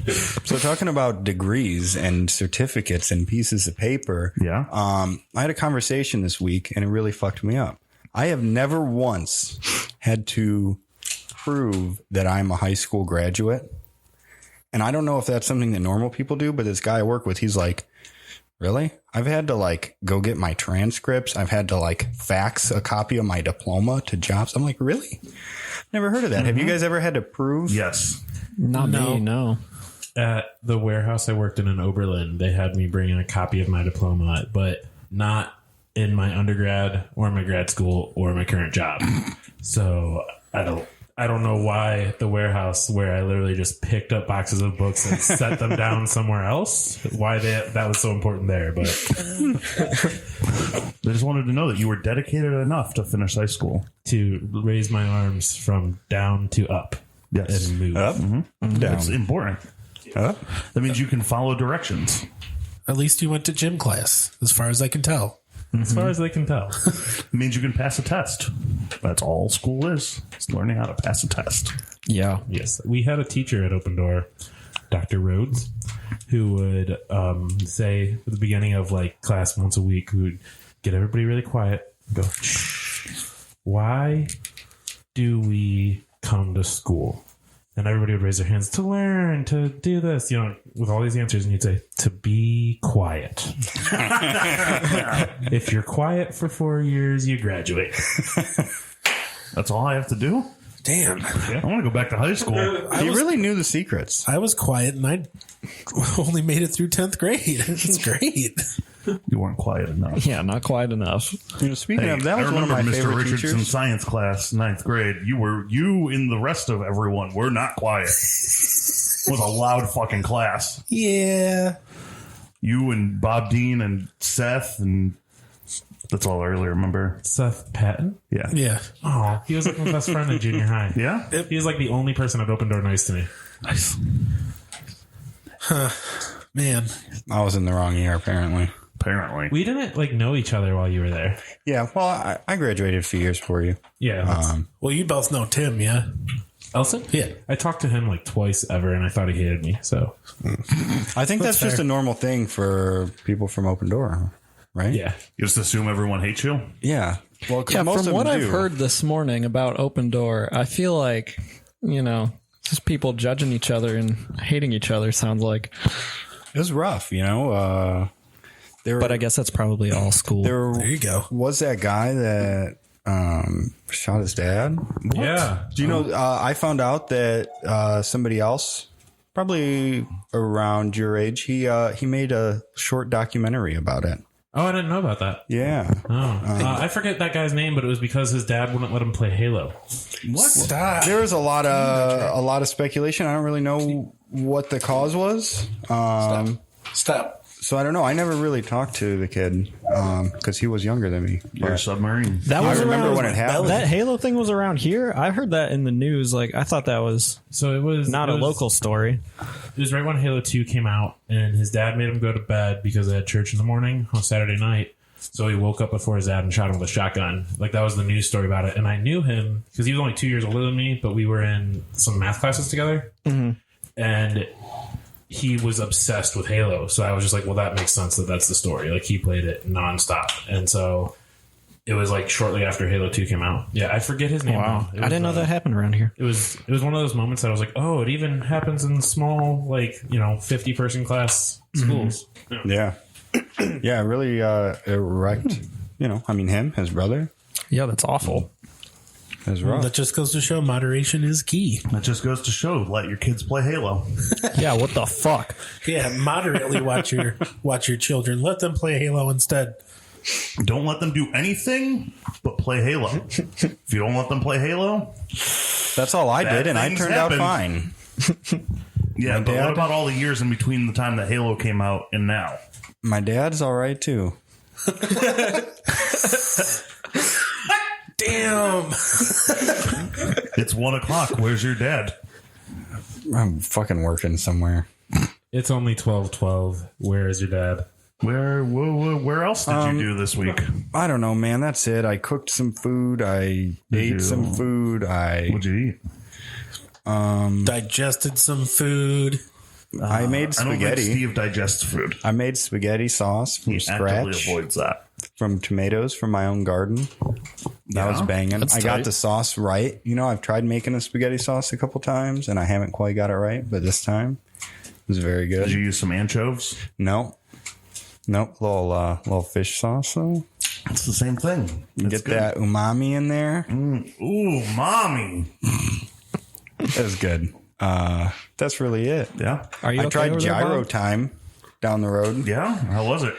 So talking about degrees and certificates and pieces of paper. Yeah. I had a conversation this week and it really fucked me up. I have never once had to prove that I'm a high school graduate. And I don't know if that's something that normal people do, but this guy I work with, he's like, really? I've had to like go get my transcripts. I've had to like fax a copy of my diploma to jobs. I'm like, really? Never heard of that. Mm-hmm. Have you guys ever had to prove? Yes. Not me, no. At the warehouse I worked in Oberlin, they had me bring in a copy of my diploma, but not in my undergrad or my grad school or my current job. So I don't know why the warehouse where I literally just picked up boxes of books and set them down somewhere else, why that was so important there. But they just wanted to know that you were dedicated enough to finish high school. To raise my arms from down to up. Yes. And move. Up, down. That's important. Up. That means you can follow directions. At least you went to gym class, as far as I can tell. As far as they can tell. It means you can pass a test. That's all school is. It's learning how to pass a test. Yeah. Yes. We had a teacher at Open Door, Dr. Rhodes, who would say at the beginning of like class once a week, who would get everybody really quiet and go, shh, why do we come to school? And everybody would raise their hands to learn, to do this, you know, with all these answers. And you'd say, to be quiet. If you're quiet for 4 years, you graduate. That's all I have to do? Damn. Yeah. I want to go back to high school. He really knew the secrets. I was quiet and I only made it through 10th grade. It's great. You weren't quiet enough. Yeah, not quite enough. You know, speaking of, that was I one of my remember favorite Mr. Richardson teachers. science class, 9th grade. You and the rest of everyone were not quiet. It was a loud fucking class. Yeah. You and Bob Dean and Seth, and that's all I really remember. Seth Patton? Yeah. Yeah. Oh, he was like my best friend in junior high. Yeah? He was like the only person at Open Door nice to me. Nice. Man. I was in the wrong year, apparently. Apparently. We didn't like know each other while you were there. Yeah, well, I graduated a few years before you. Yeah. Well, you both know Tim, yeah? Elson? Yeah. I talked to him like twice ever, and I thought he hated me. So I think that's just fair. a normal thing for people from Open Door, right? yeah. You just assume everyone hates you? Yeah. Well, 'cause Yeah, most from of what them I've do. heard this morning about Open Door, I feel like, you know, just people judging each other and hating each other sounds like. It was rough, you know. But I guess that's probably all school. There you go. Was that guy that shot his dad? What? Yeah. Do you know, I found out that somebody else, probably around your age, he made a short documentary about it. Oh, I didn't know about that. Yeah. I forget that guy's name, but it was because his dad wouldn't let him play Halo. What? Stop. There was a lot of speculation. I don't really know what the cause was. Stop. So I don't know. I never really talked to the kid because he was younger than me. You're a submarine. That was I remember around, when it happened. That Halo thing was around here. I heard that in the news. Like, I thought that was So it was not a local story. It was right when Halo 2 came out, and his dad made him go to bed because they had church in the morning on Saturday night. So he woke up before his dad and shot him with a shotgun. Like, that was the news story about it. And I knew him because he was only 2 years older than me, but we were in some math classes together. Mm-hmm. And he was obsessed with Halo. So I was just like, well, that makes sense that that's the story. Like, he played it nonstop. And so it was like shortly after Halo 2 came out. Yeah, I forget his name. Wow. Now. I didn't know that happened around here. It was one of those moments that I was like, oh, it even happens in small, like, 50-person class schools. Mm-hmm. Yeah. Yeah, it really it wrecked, him, his brother. Yeah, that's awful. It was rough. That just goes to show moderation is key. That just goes to show, let your kids play Halo. Yeah, what the fuck? Yeah, moderately watch your children. Let them play Halo instead. Don't let them do anything but play Halo. If you don't let them play Halo, That's all I did, and I things turned happen. out fine. yeah, My but dad- what about all the years in between the time that Halo came out and now? My dad's all right, too. Damn. It's 1 o'clock. Where's your dad? I'm fucking working somewhere. It's only 12:12. Where is your dad? Where else did you do this week? I don't know, man. That's it. I cooked some food. I ate some food. What'd you eat? Digested some food. I made I don't think spaghetti. Steve digests food. I made spaghetti sauce from He actively scratch avoids that. from tomatoes from my own garden. That was banging. That's I got tight. the sauce right. You know, I've tried making a spaghetti sauce a couple times and I haven't quite got it right, but this time it was very good. Did you use some anchovies? Nope. Little fish sauce though. It's the same thing. You get that umami in there. Ooh, mommy. That was good. That's really it. Yeah. Are you I okay tried over there, gyro Bob? time down the road. Yeah. How was it?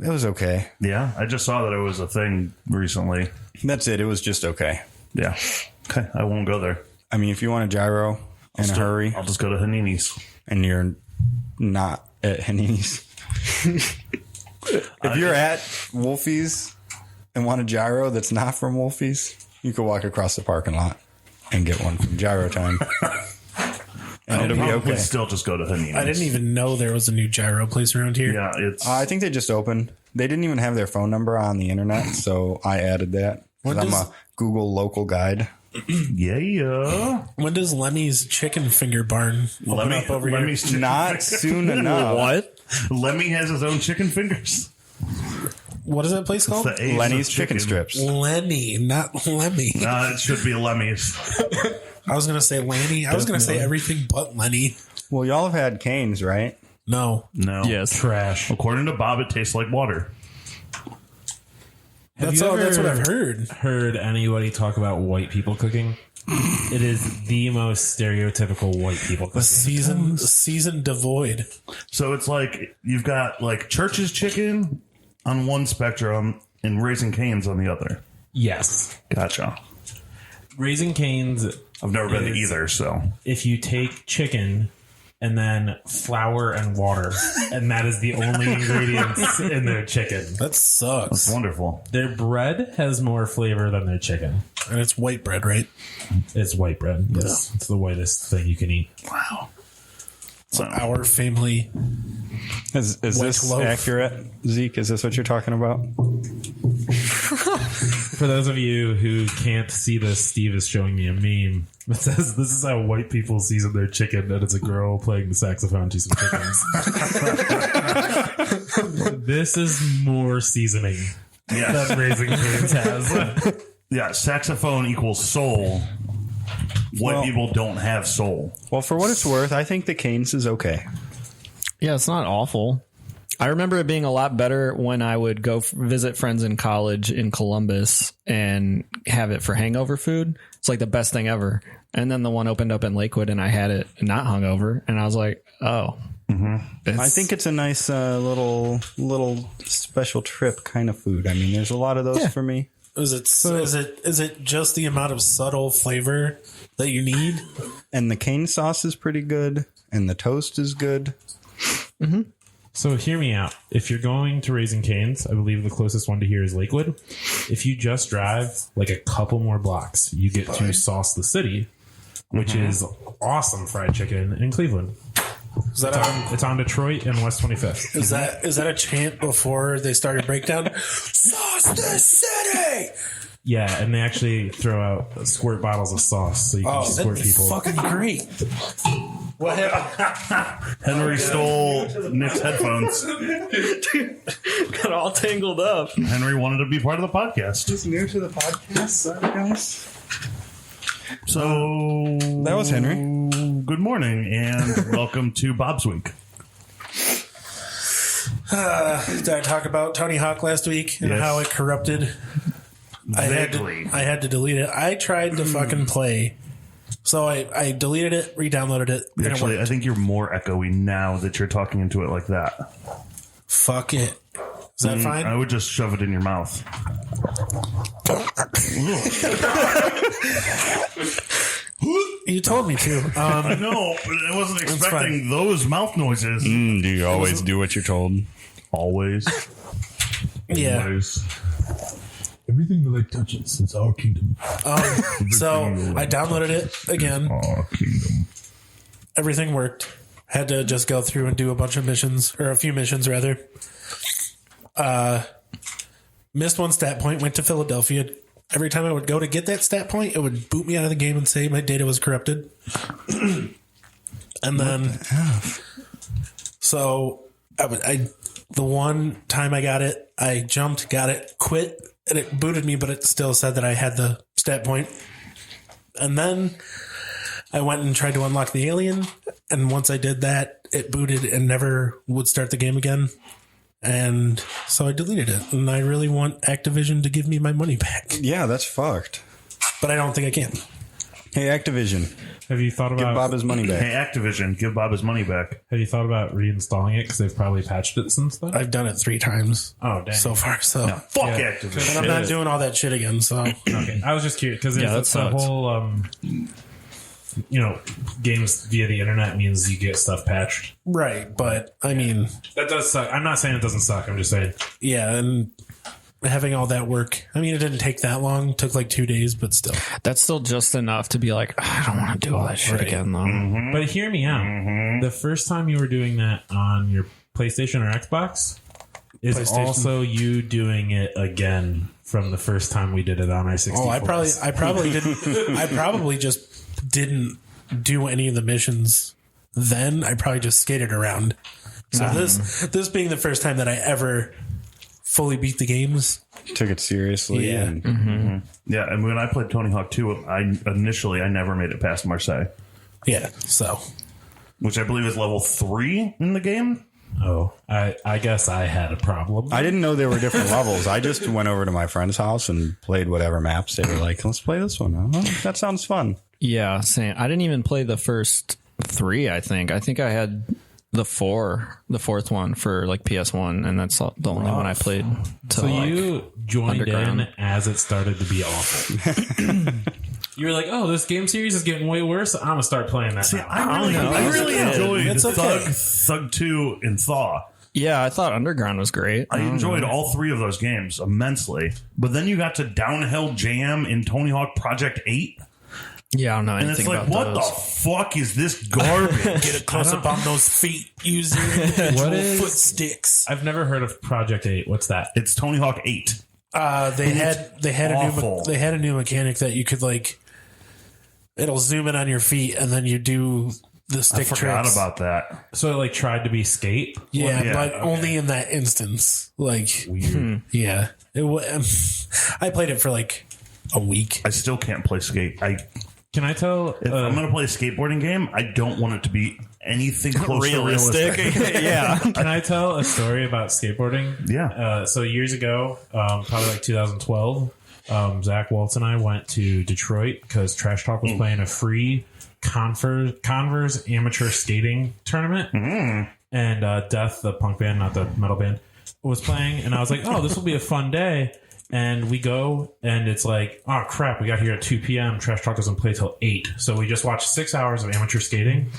It was okay. Yeah. I just saw that it was a thing recently. That's it. It was just okay. Yeah. Okay. I won't go there. I mean, if you want a gyro in a hurry I'll just go to Hanini's. and you're not at Hanini's. If you're at Wolfie's and want a gyro that's not from Wolfie's, you could walk across the parking lot and get one from Gyro Time. And it'll be Probably okay. still just go to Hanini's. I didn't even know there was a new gyro place around here. Yeah. It's. I think they just opened. They didn't even have their phone number on the internet, so I added that. 'Cause When I'm does- a Google local guide. yeah. When does Lemmy's Chicken Finger Barn open up over here? Lemmy's chicken Not soon enough. What? Lemmy has his own chicken fingers. What is that place called? The A's Lenny's of chicken strips. Lenny, not Lemmy. It should be Lemmy's. I was gonna say Lanny. I was gonna say everything but Lenny. Well, y'all have had Canes, right? No, No. Yes. Trash. According to Bob, it tastes like water. that's you all. That's what ever I've heard. Heard anybody talk about white people cooking? It is the most stereotypical white people cooking. Season devoid. So it's like you've got like Church's chicken on one spectrum and Raising Cane's on the other. Yes. Gotcha. Raising Cane's, I've never been to Is- either, so if you take chicken and then flour and water, and that is the only ingredients in their chicken. That sucks. it's wonderful. Their bread has more flavor than their chicken. And it's white bread, right? It's white bread. Yes. It's the whitest thing you can eat. Wow. So Our family. Is White this loaf. accurate, Zeke? Is this what you're talking about? For those of you who can't see this, Steve is showing me a meme that says, "This is how white people season their chicken," and it's a girl playing the saxophone to some chickens. This is more seasoning yes. than Raising Cane's has. Yeah, saxophone equals soul. White Well- people don't have soul. Well, for what it's worth, I think the Canes is okay. Yeah, it's not awful. I remember it being a lot better when I would go visit friends in college in Columbus and have it for hangover food. It's like the best thing ever. And then the one opened up in Lakewood and I had it not hungover. And I was like, oh. I think it's a nice little special trip kind of food. I mean, there's a lot of those for me. Is it just the amount of subtle flavor that you need? And the cane sauce is pretty good, and the toast is good. So hear me out. If you're going to Raising Cane's, I believe the closest one to here is Lakewood. If you just drive like a couple more blocks, you get to Sauce the City, which is awesome fried chicken in Cleveland. Is that It's on Detroit and West 25th. is that a chant before they started breakdown? Sauce the city. Yeah, and they actually throw out squirt bottles of sauce so you can Oh, squirt that'd be people. fucking great. What happened? Henry stole Nick's headphones. Got all tangled up. Henry wanted to be part of the podcast. He's new to the podcast, sorry guys. So That was Henry. Good morning and welcome to Bob's Week. Did I talk about Tony Hawk last week and Yes. how it corrupted? I Vaguely. had to delete it. I tried to fucking play. So I deleted it, re-downloaded it, and it Actually, worked. I think you're more echoey now that you're talking into it like that. Fuck it. Is that fine? I would just shove it in your mouth. You told me to. I know, but I wasn't expecting those mouth noises. Do you always do what you're told? Always. Yeah. Always. Everything the light touches is our kingdom. So I downloaded it again. Our kingdom. Everything worked. Had to just go through and do a bunch of missions, or a few missions rather. Missed one stat point, went to Philadelphia. Every time I would go to get that stat point, it would boot me out of the game and say my data was corrupted. And then So the one time I got it, I jumped, got it, quit, and it booted me, but it still said that I had the stat point. And then I went and tried to unlock the alien, and once I did that, it booted and never would start the game again. And so I deleted it, and I really want Activision to give me my money back. Yeah, that's fucked. But I don't think I can. Hey, Activision, Have you thought give about Bob his money back. Hey, Activision, give Bob his money back. Have you thought about reinstalling it because they've probably patched it since then? I've done it 3 times Oh, dang. so far, so. Fuck Yeah. Activision. And I'm not doing all that shit again, so. Okay, I was just curious because Yeah, that it's the sucks. whole, games via the internet means you get stuff patched. Right, but, I mean, That does suck. I'm not saying it doesn't suck. I'm just saying. yeah, and having all that work, I mean, it didn't take that long. It took like 2 days, but still. That's still just enough to be like, I don't want to do all that shit again, though. But hear me out. The first time you were doing that on your PlayStation or Xbox is PlayStation. also you doing it again from the first time we did it on our 64. Oh, I probably didn't. I probably just didn't do any of the missions then. I probably just skated around. So this being the first time that I ever fully beat the games. Took it seriously. Yeah. And Yeah, and when I played Tony Hawk 2, I never made it past Marseille, Yeah. So which I believe is level 3 in the game. Oh, I guess I had a problem. I didn't know there were different levels. I just went over to my friend's house and played whatever maps they were like, let's play this one. Oh, that sounds fun. Yeah, same. I didn't even play the first 3, I think. I think I had the fourth one for like PS1, and that's the only one I played. So you joined Underground. in as it started to be awful. You were like, "Oh, this game series is getting way worse. I'm gonna start playing that." now. I really enjoyed It's okay. Thug 2 and Thaw. Yeah, I thought Underground was great. I enjoyed all 3 of those games immensely. But then you got to Downhill Jam in Tony Hawk Project 8. Yeah, I don't know And it's anything like, about what those. the fuck is this garbage? get a close up on those feet. Use your individual foot sticks. I've never heard of Project 8. What's that? It's Tony Hawk 8. They had awful. a new mechanic that you could like. It'll zoom in on your feet, and then you do the I stick forgot tricks. about that. So it like tried to be Skate. Yeah, Yeah, but okay. only in that instance. Like, Weird. yeah, I played it for like a week. I still can't play skate. Can I tell? If I'm going to play a skateboarding game, I don't want it to be anything close to realistic. Yeah. Can I tell a story about skateboarding? Yeah. So years ago, probably like 2012, Zach Waltz and I went to Detroit because Trash Talk was playing a free Converse amateur skating tournament. And Death, the punk band, not the metal band, was playing. And I was like, oh, this will be a fun day. And we go, and it's like, oh, crap, we got here at 2 p.m. Trash Talk doesn't play till 8. So we just watched 6 hours of amateur skating.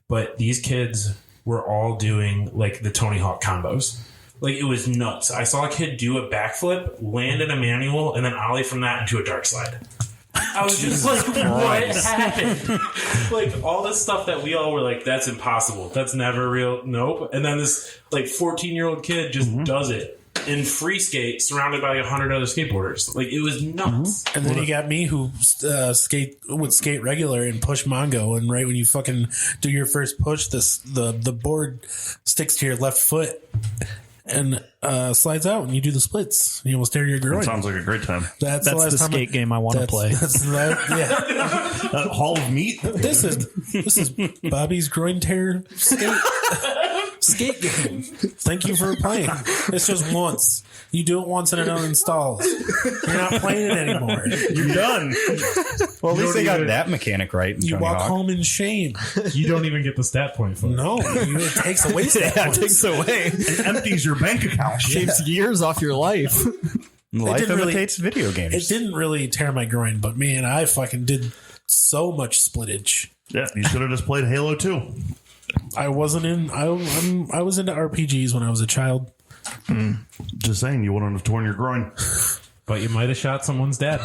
But these kids were all doing, like, the Tony Hawk combos. Like, it was nuts. I saw a kid do a backflip, land in a manual, and then ollie from that into a dark slide. I was just like, what happened? Like, all this stuff that we all were like, that's impossible. That's never real. Nope. And then this, like, 14-year-old kid just does it in free skate, surrounded by 100 other skateboarders. Like, it was nuts. And then you got me who would skate regular and push Mongo, and right when you fucking do your first push, the board sticks to your left foot and slides out, and you do the splits. You almost tear your groin. Sounds like a great time. That's That's the time skate game I want to play. Yeah, Hall of Meat? this is Bobby's groin tear skate game. Thank you for playing. It's just once. You do it once and it uninstalls. You're not playing it anymore. You're done. Well, at least they got even- that mechanic right. In You Tony walk Hawk. home in shame. You don't even get the stat point for it. No, it takes away stat Yeah, it points. takes away. It empties your bank account. Shaves years off your life. Life didn't really- imitates video It games. didn't really tear my groin, but man, I fucking did so much splittage. Yeah, you should have just played Halo 2. I wasn't in. I was into RPGs when I was a child. Just saying, you wouldn't have torn your groin. But you might have shot someone's dad.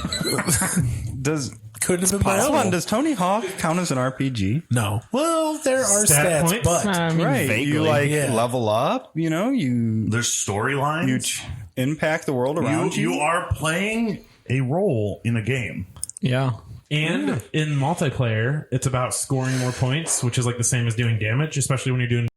Does Couldn't have been my hold on? own. Does Tony Hawk count as an RPG? No. Well, there are Stat stats, points? but I mean, Right, vaguely. you like yeah. level up. You know, you There's storylines. impact the world around you. You are playing a role in a game. Yeah. And in multiplayer, it's about scoring more points, which is like the same as doing damage, especially when you're doing